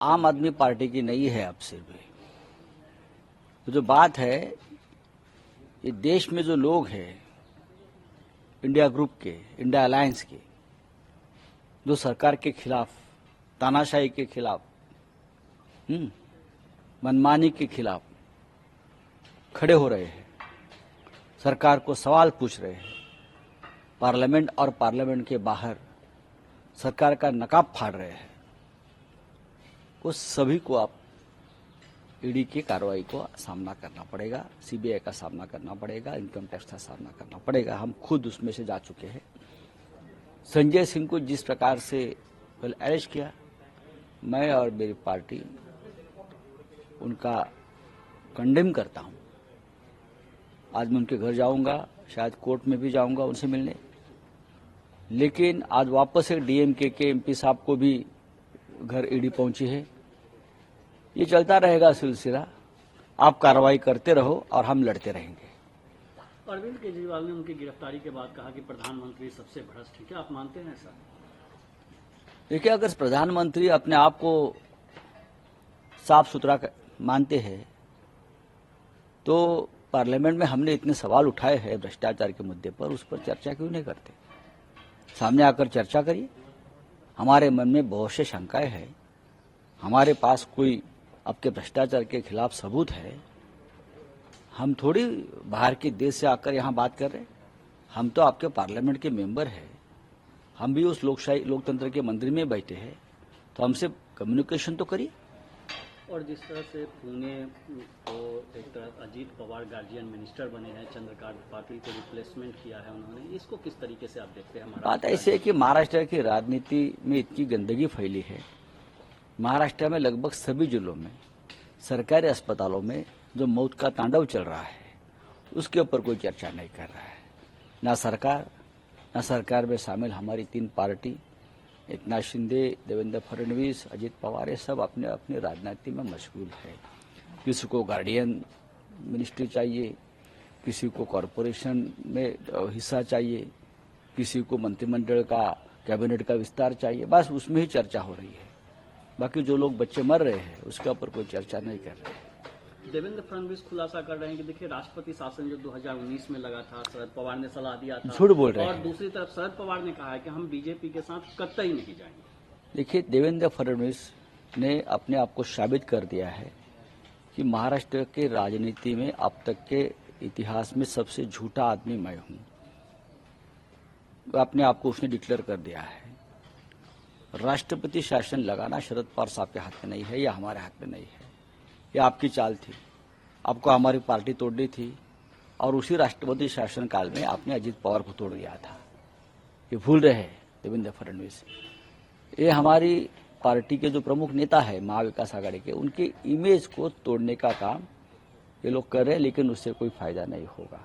आम आदमी पार्टी की नहीं है अब सिर्फ भी। तो जो बात है, ये देश में जो लोग हैं इंडिया ग्रुप के, इंडिया अलायंस के, जो सरकार के खिलाफ, तानाशाही के खिलाफ, मनमानी के खिलाफ खड़े हो रहे हैं, सरकार को सवाल पूछ रहे हैं, पार्लियामेंट और पार्लियामेंट के बाहर सरकार का नकाब फाड़ रहे हैं, उस सभी को आप ईडी की कार्रवाई को सामना करना पड़ेगा, सीबीआई का सामना करना पड़ेगा, इनकम टैक्स का सामना करना पड़ेगा। हम खुद उसमें से जा चुके हैं। संजय सिंह को जिस प्रकार से अरेस्ट किया, मैं और मेरी पार्टी उनका कंडेम करता हूं। आज मैं उनके घर जाऊंगा, शायद कोर्ट में भी जाऊंगा उनसे मिलने, लेकिन आज वापस एक डीएमके के एमपी साहब को भी घर ईडी पहुंची है। ये चलता रहेगा सिलसिला। आप कार्रवाई करते रहो और हम लड़ते रहेंगे। अरविंद केजरीवाल ने उनकी गिरफ्तारी के बाद कहा कि प्रधानमंत्री सबसे भ्रष्ट है, क्या आप मानते हैं ऐसा? देखिए, अगर प्रधानमंत्री अपने आप को साफ सुथरा मानते हैं तो पार्लियामेंट में हमने इतने सवाल उठाए हैं भ्रष्टाचार के मुद्दे पर, उस पर चर्चा क्यों नहीं करते? सामने आकर चर्चा करिए। हमारे मन में बहुत से शंकाएं हैं, हमारे पास कोई आपके भ्रष्टाचार के खिलाफ सबूत है। हम थोड़ी बाहर के देश से आकर यहाँ बात कर रहे हैं। हम तो आपके पार्लियामेंट के मेंबर हैं, हम भी उस लोकतंत्र के मंदिर में बैठे हैं, तो हमसे कम्युनिकेशन तो करिए। और जिस तरह से पुणे को एक तरह अजीत पवार गार्जियन मिनिस्टर बने हैं, चंद्रकांत पाटिल को रिप्लेसमेंट किया है उन्होंने, इसको किस तरीके से आप देखते हैं? बात ऐसे है कि महाराष्ट्र की राजनीति में इतनी गंदगी फैली है। महाराष्ट्र में लगभग सभी जिलों में, सरकारी अस्पतालों में जो मौत का तांडव चल रहा है, उसके ऊपर कोई चर्चा नहीं कर रहा है। ना सरकार में शामिल हमारी तीन पार्टी, एकनाथ शिंदे, देवेंद्र फडणवीस, अजित पवार, ये सब अपने अपने राजनीति में मशगूल है। किसी को गार्डियन मिनिस्ट्री चाहिए, किसी को कॉरपोरेशन में हिस्सा चाहिए, किसी को मंत्रिमंडल का, कैबिनेट का विस्तार चाहिए। बस उसमें ही चर्चा हो रही है। बाकी जो लोग बच्चे मर रहे हैं उसके ऊपर कोई चर्चा नहीं कर रहे। देवेंद्र फडणवीस खुलासा कर रहे हैं कि देखिए, राष्ट्रपति शासन जो 2019 में लगा था, शरद पवार ने सलाह दिया था, झूठ बोल रहे हैं। और दूसरी तरफ शरद पवार ने कहा है कि हम बीजेपी के साथ कतई नहीं जाएंगे। देखिए, देवेंद्र फडणवीस ने अपने आप को साबित कर दिया है कि महाराष्ट्र के राजनीति में अब तक के इतिहास में सबसे झूठा आदमी मैं हूं। अपने आप को उसने डिक्लेयर कर दिया है। राष्ट्रपति शासन लगाना शरद पवार साहब के हाथ में नहीं है या हमारे हाथ में नहीं है। ये आपकी चाल थी, आपको हमारी पार्टी तोड़नी थी, और उसी राष्ट्रपति शासन काल में आपने अजित पवार को तोड़ दिया था। ये भूल रहे हैं देवेंद्र फडणवीस। ये हमारी पार्टी के जो प्रमुख नेता है महाविकास आघाड़ी के, उनके इमेज को तोड़ने का काम ये लोग कर रहे हैं, लेकिन उससे कोई फायदा नहीं होगा।